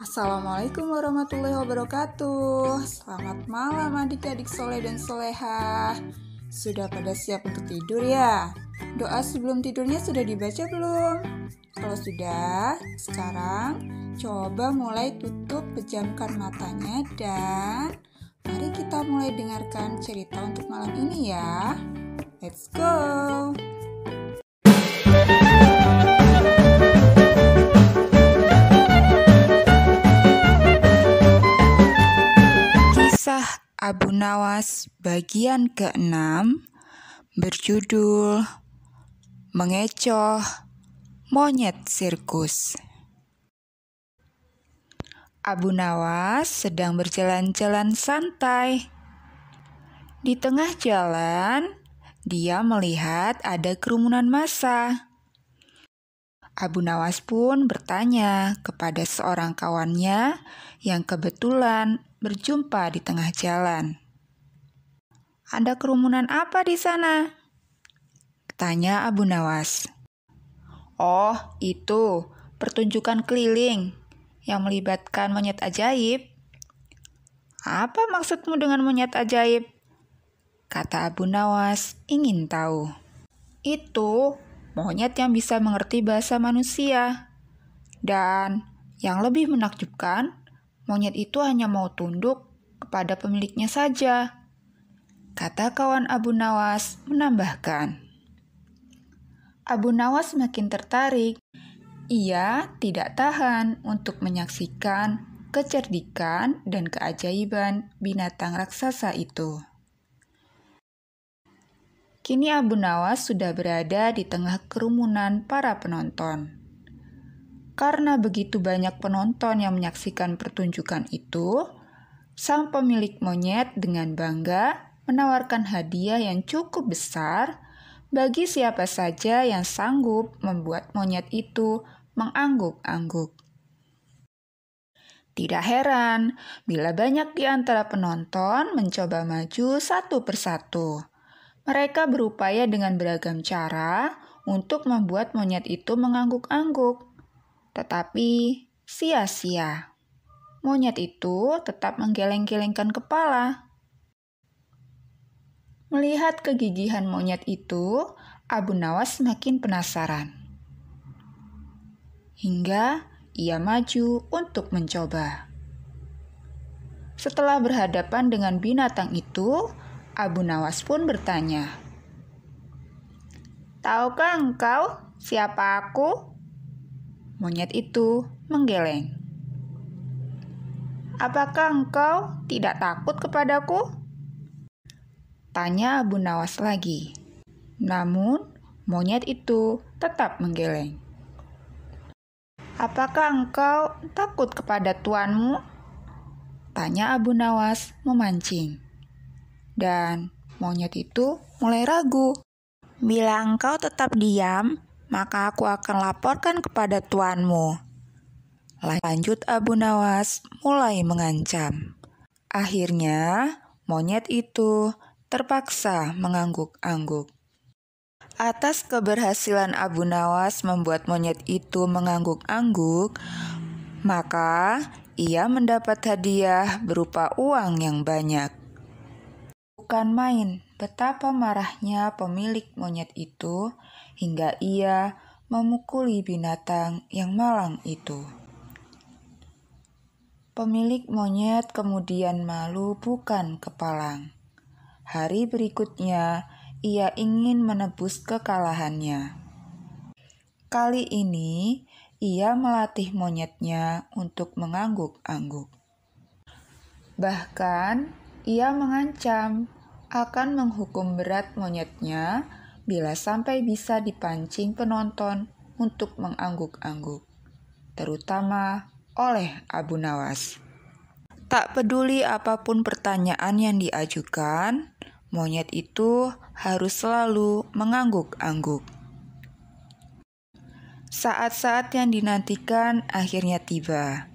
Assalamualaikum warahmatullahi wabarakatuh. Selamat malam adik-adik soleh dan solehah. Sudah pada siap untuk tidur ya? Doa sebelum tidurnya sudah dibaca belum? Kalau sudah, sekarang coba mulai tutup, pejamkan matanya dan mari kita mulai dengarkan cerita untuk malam ini ya. Let's go! Kisah Abu Nawas bagian ke-6 berjudul Mengecoh Monyet Sirkus. Abu Nawas sedang berjalan-jalan santai. Di tengah jalan, dia melihat ada kerumunan massa. Abu Nawas pun bertanya kepada seorang kawannya yang kebetulan berjumpa di tengah jalan. "Ada kerumunan apa di sana?" tanya Abu Nawas. "Oh, itu pertunjukan keliling yang melibatkan monyet ajaib." "Apa maksudmu dengan monyet ajaib?" kata Abu Nawas ingin tahu. "Itu monyet yang bisa mengerti bahasa manusia. Dan yang lebih menakjubkan, monyet itu hanya mau tunduk kepada pemiliknya saja," kata kawan Abu Nawas menambahkan. Abu Nawas makin tertarik. Ia tidak tahan untuk menyaksikan kecerdikan dan keajaiban binatang raksasa itu. Kini Abu Nawas sudah berada di tengah kerumunan para penonton. Karena begitu banyak penonton yang menyaksikan pertunjukan itu, sang pemilik monyet dengan bangga menawarkan hadiah yang cukup besar bagi siapa saja yang sanggup membuat monyet itu mengangguk-angguk. Tidak heran bila banyak di antara penonton mencoba maju satu persatu. Mereka berupaya dengan beragam cara untuk membuat monyet itu mengangguk-angguk. Tetapi sia-sia. Monyet itu tetap menggeleng-gelengkan kepala. Melihat kegigihan monyet itu, Abu Nawas semakin penasaran. Hingga ia maju untuk mencoba. Setelah berhadapan dengan binatang itu, Abu Nawas pun bertanya, "Tahukah engkau siapa aku?" Monyet itu menggeleng. "Apakah engkau tidak takut kepadaku?" tanya Abu Nawas lagi. Namun, monyet itu tetap menggeleng. "Apakah engkau takut kepada tuanmu?" tanya Abu Nawas memancing. Dan monyet itu mulai ragu. "Bila engkau tetap diam, maka aku akan laporkan kepada tuanmu," lanjut Abu Nawas mulai mengancam. Akhirnya, monyet itu terpaksa mengangguk-angguk. Atas keberhasilan Abu Nawas membuat monyet itu mengangguk-angguk, maka ia mendapat hadiah berupa uang yang banyak. Bukan main betapa marahnya pemilik monyet itu hingga ia memukuli binatang yang malang itu. Pemilik monyet kemudian malu bukan kepalang. Hari berikutnya, ia ingin menebus kekalahannya. Kali ini, ia melatih monyetnya untuk mengangguk-angguk. Bahkan, ia mengancam akan menghukum berat monyetnya bila sampai bisa dipancing penonton untuk mengangguk-angguk, terutama oleh Abu Nawas. Tak peduli apapun pertanyaan yang diajukan, monyet itu harus selalu mengangguk-angguk. Saat-saat yang dinantikan akhirnya tiba.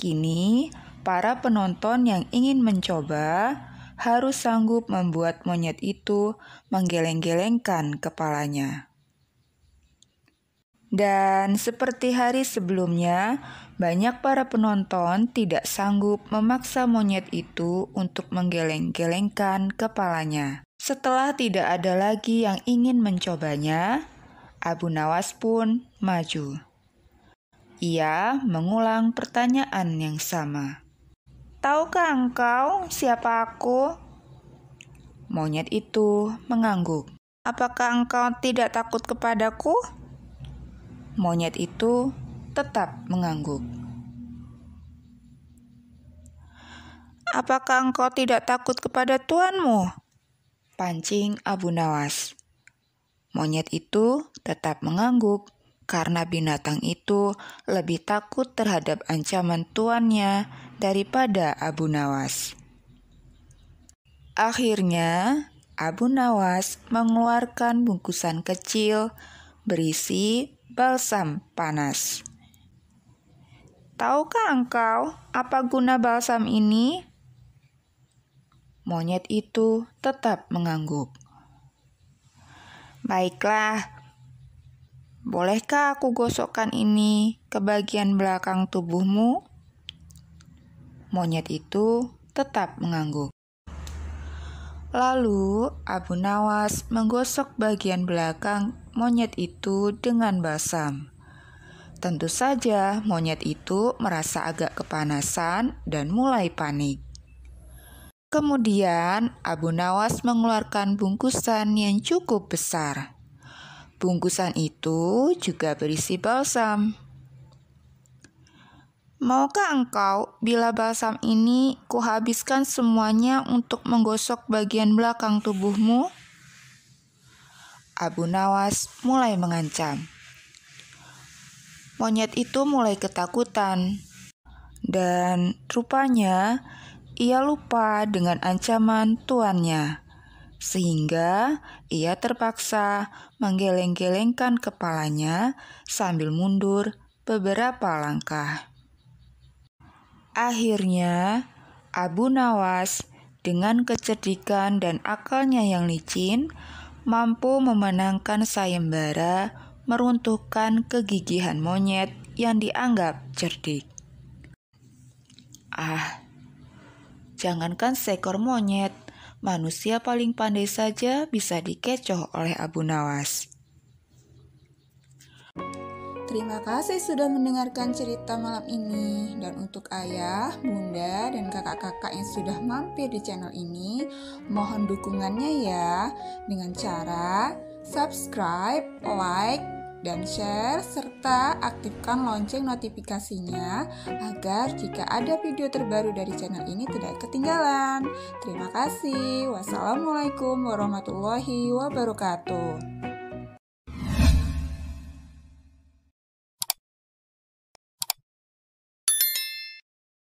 Kini, para penonton yang ingin mencoba harus sanggup membuat monyet itu menggeleng-gelengkan kepalanya. Dan seperti hari sebelumnya, banyak para penonton tidak sanggup memaksa monyet itu untuk menggeleng-gelengkan kepalanya. Setelah tidak ada lagi yang ingin mencobanya, Abu Nawas pun maju. Ia mengulang pertanyaan yang sama. "Tahukah engkau siapa aku?" Monyet itu mengangguk. "Apakah engkau tidak takut kepadaku?" Monyet itu tetap mengangguk. "Apakah engkau tidak takut kepada tuanmu?" pancing Abu Nawas. Monyet itu tetap mengangguk karena binatang itu lebih takut terhadap ancaman tuannya daripada Abu Nawas. Akhirnya, Abu Nawas mengeluarkan bungkusan kecil berisi balsam panas. "Tahukah engkau apa guna balsam ini?" Monyet itu tetap mengangguk. "Baiklah, bolehkah aku gosokkan ini ke bagian belakang tubuhmu?" Monyet itu tetap mengangguk. Lalu Abu Nawas menggosok bagian belakang monyet itu dengan balsam. Tentu saja monyet itu merasa agak kepanasan dan mulai panik. Kemudian Abu Nawas mengeluarkan bungkusan yang cukup besar. Bungkusan itu juga berisi balsam. "Maukah engkau bila balsam ini kuhabiskan semuanya untuk menggosok bagian belakang tubuhmu?" Abu Nawas mulai mengancam. Monyet itu mulai ketakutan. Dan rupanya ia lupa dengan ancaman tuannya. Sehingga ia terpaksa menggeleng-gelengkan kepalanya sambil mundur beberapa langkah. Akhirnya, Abu Nawas dengan kecerdikan dan akalnya yang licin mampu memenangkan sayembara meruntuhkan kegigihan monyet yang dianggap cerdik. Jangankan seekor monyet, manusia paling pandai saja bisa dikecoh oleh Abu Nawas. Terima kasih sudah mendengarkan cerita malam ini. Dan untuk ayah, bunda, dan kakak-kakak yang sudah mampir di channel ini, mohon dukungannya ya dengan cara subscribe, like, dan share, serta aktifkan lonceng notifikasinya agar jika ada video terbaru dari channel ini tidak ketinggalan. Terima kasih. Wassalamualaikum warahmatullahi wabarakatuh.